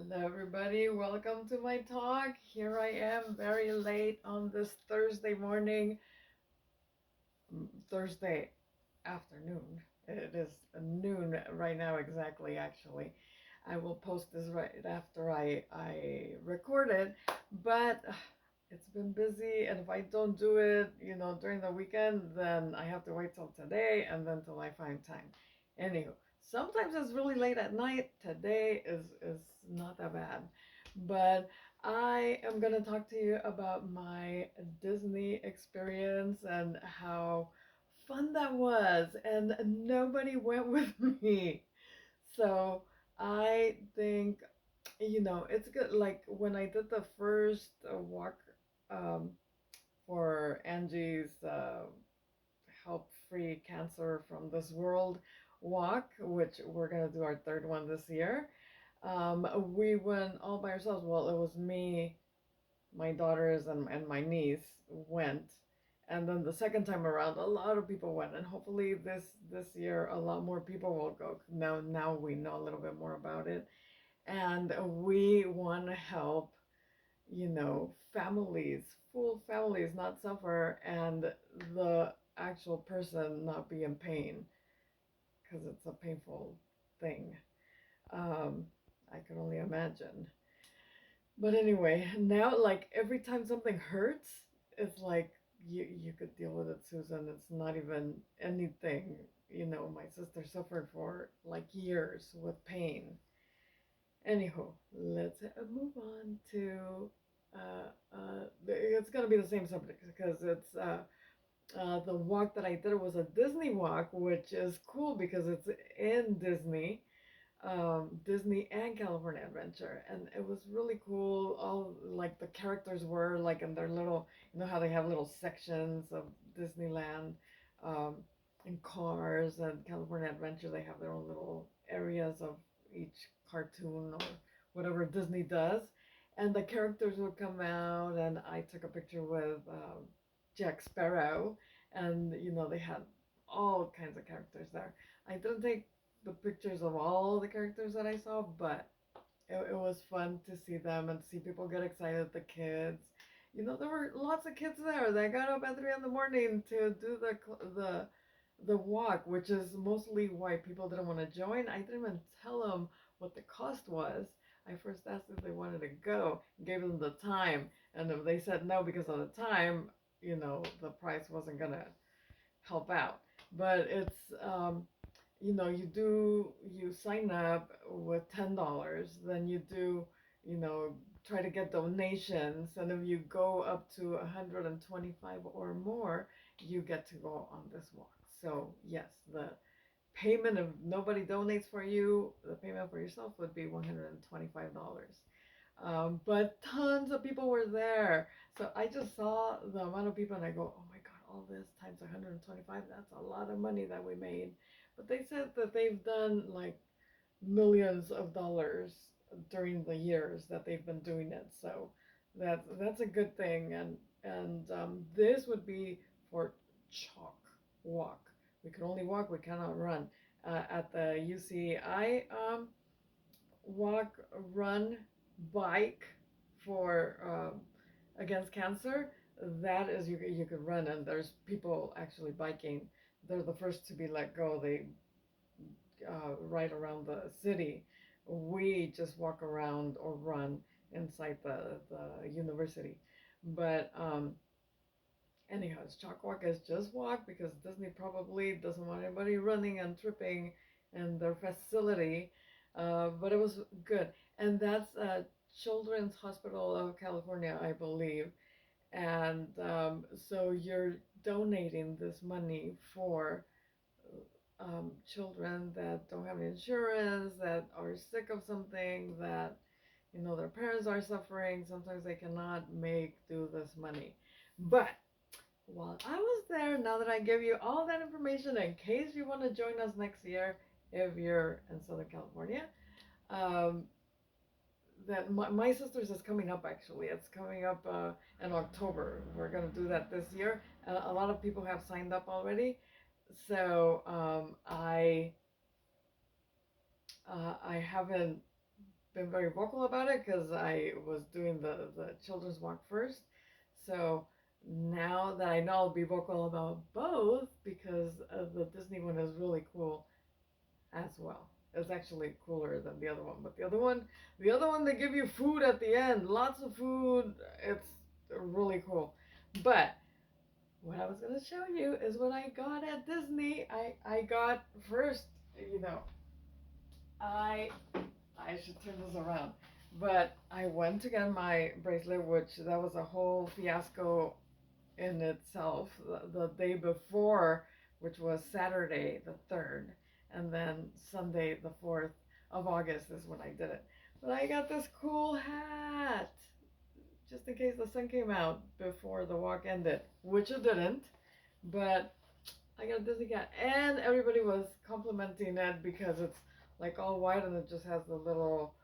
Hello, everybody. Welcome to my talk. Here I am, very late on this Thursday morning, Thursday afternoon. It is noon right now, exactly, actually. I will post this right after I record it, but it's been busy, and if I don't do it, during the weekend, then I have to wait till today and then till I find time. Anywho, sometimes it's really late at night. Today is not that bad, but I am gonna talk to you about my Disney experience and how fun that was, and nobody went with me. So I think it's good. Like when I did the first walk um, for Angie's Help Free Cancer from This World walk, which we're gonna do our third one this year. We went all by ourselves. Well, it was me, my daughters, and my niece went. And then the second time around, a lot of people went, and hopefully this year a lot more people will go. Now we know a little bit more about it, and we want to help, families, full families not suffer, and the actual person not be in pain because it's a painful thing. Um, I can only imagine. But anyway, now like every time something hurts, it's like you could deal with it, Susan. It's not even anything. My sister suffered for like years with pain. Anyhow, let's move on to it's gonna be the same subject because it's the walk that I did was a Disney walk, which is cool because it's in Disney, Disney and California Adventure, and it was really cool. All like the characters were like in their little, how they have little sections of Disneyland, um, and Cars and California Adventure. They have their own little areas of each cartoon or whatever Disney does, and the characters would come out, and I took a picture with Jack Sparrow, and they had all kinds of characters there. I didn't take the pictures of all the characters that I saw, but it was fun to see them and see people get excited. The kids, there were lots of kids there. They got up at 3 in the morning to do the walk, which is mostly why people didn't want to join. I didn't even tell them what the cost was. I first asked if they wanted to go, gave them the time, and if they said no because of the time, the price wasn't gonna help out. But it's you sign up with $10, then you do, you know, try to get donations, and if you go up to 125 or more, you get to go on this walk. So yes, the payment, if nobody donates for you, the payment for yourself would be $125. But tons of people were there. So I just saw the amount of people and I go, oh my God, all this times 125, that's a lot of money that we made. But they said that they've done like millions of dollars during the years that they've been doing it. So that's a good thing. And this would be for chalk walk. We can only walk, we cannot run. At the UCI walk, run, bike for against cancer. That is, you could run, and there's people actually biking. They're the first to be let go. They ride around the city. We just walk around or run inside the university. But anyhow, it's chalk walk is just walk because Disney probably doesn't want anybody running and tripping in their facility. But it was good. And that's Children's Hospital of California, I believe. And so you're donating this money for children that don't have insurance, that are sick of something, that their parents are suffering. Sometimes they cannot make do this money. But while I was there, now that I give you all that information, in case you want to join us next year, if you're in Southern California, um, that my sister's is coming up. Actually, it's coming up in October. We're gonna do that this year. A lot of people have signed up already, so I haven't been very vocal about it because I was doing the children's walk first. So now that I know, I'll be vocal about both because the Disney one is really cool as well. It's actually cooler than the other one, but the other one, they give you food at the end, lots of food. It's really cool. But what I was gonna show you is what I got at Disney. I got first, you know, I I should turn this around. But I went to get my bracelet, which that was a whole fiasco in itself. The day before, which was Saturday the 3rd, and then Sunday the 4th of August is when I did it. But I got this cool hat just in case the sun came out before the walk ended, which it didn't. But I got a Disney cat, and everybody was complimenting it because it's like all white and it just has the little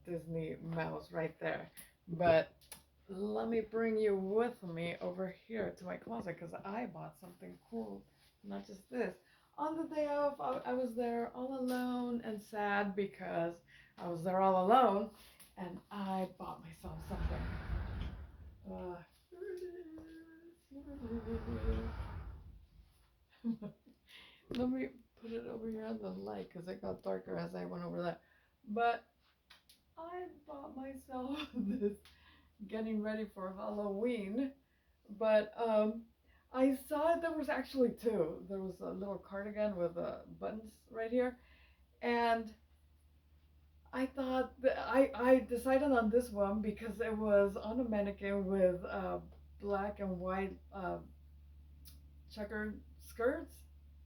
Disney mouse right there. But let me bring you with me over here to my closet because I bought something cool, not just this. On the day of, I was there all alone and sad because I was there all alone, and I bought myself something. Uh, Let me put it over here on the light because it got darker as I went over that. But I bought myself this getting ready for Halloween. But I saw there was actually two. There was a little cardigan with buttons right here, and I thought that I decided on this one because it was on a mannequin with black and white checkered skirts,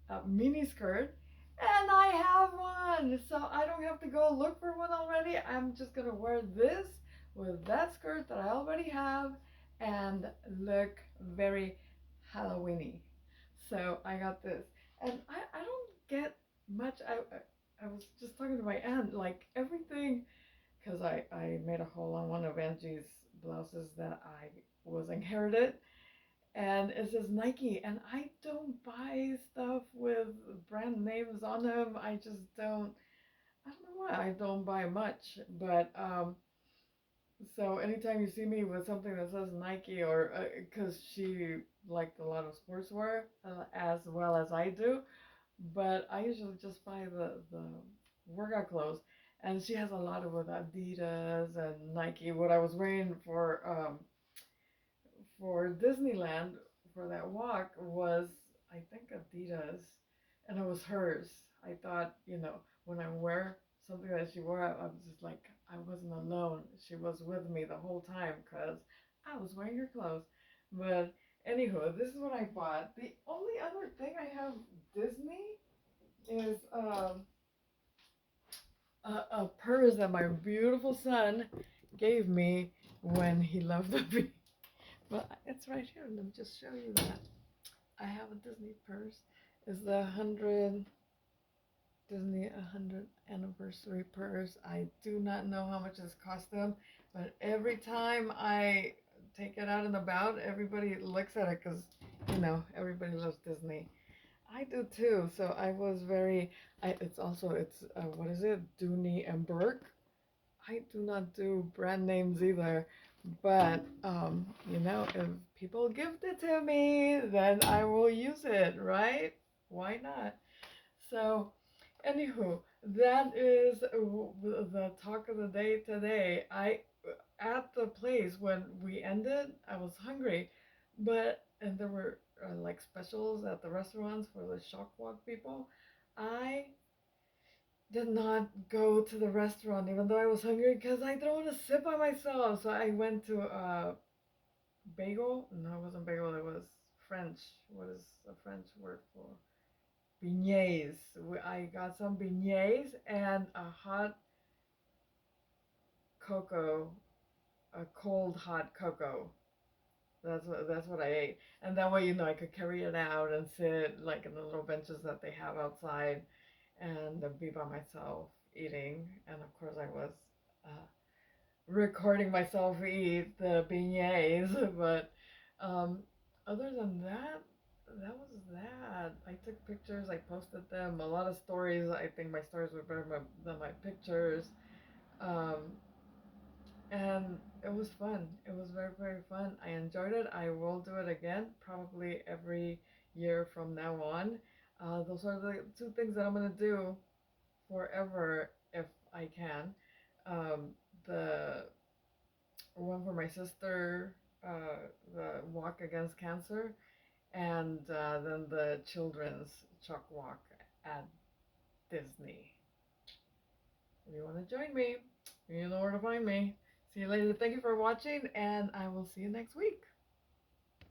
a mini skirt, and I have one. So I don't have to go look for one already. I'm just gonna wear this with that skirt that I already have and look very Halloweeny. So I got this. And I don't get much. I was just talking to my aunt, like everything, because I made a haul on one of Angie's blouses that I was inherited, and it says Nike, and I don't buy stuff with brand names on them. I just don't. I don't know why I don't buy much, but so anytime you see me with something that says Nike, or because she liked a lot of sportswear as well as I do, but I usually just buy the workout clothes, and she has a lot of with Adidas and Nike. What I was wearing for Disneyland for that walk was, I think, Adidas, and it was hers. I thought, when I wear something that she wore, I was just like, I wasn't alone. She was with me the whole time because I was wearing her clothes. But anywho, this is what I bought. The only other thing I have Disney is a purse that my beautiful son gave me when he left me. Well, it's right here. Let me just show you that. I have a Disney purse. It's the 100 anniversary purse. I do not know how much it's cost them, but every time I take it out and about, everybody looks at it because, everybody loves Disney. I do too. So I was very. It's what is it? Dooney and Burke. I do not do brand names either, but if people gift it to me, then I will use it, right? Why not? So, anywho, that is the talk of the day today. I At the place when we ended, I was hungry, and there were like specials at the restaurants for the CHOC walk people. I did not go to the restaurant even though I was hungry because I don't want to sit by myself. So I went to a bagel. No, it wasn't bagel. It was French. What is a French word for beignets? I got some beignets and a hot cocoa, a cold hot cocoa. That's what I ate. And that way, I could carry it out and sit like in the little benches that they have outside and be by myself eating. And of course, I was uh, recording myself eat the beignets. But um, other than that, that was that. I took pictures, I posted them. A lot of stories. I think my stories were better than my pictures. Um, and it was fun. It was very, very fun. I enjoyed it. I will do it again, probably every year from now on. Those are the two things that I'm gonna do forever if I can. Um, the one for my sister, the walk against cancer, and then the children's chalk walk at Disney. If you want to join me, you know where to find me. See you later. Thank you for watching, and I will see you next week.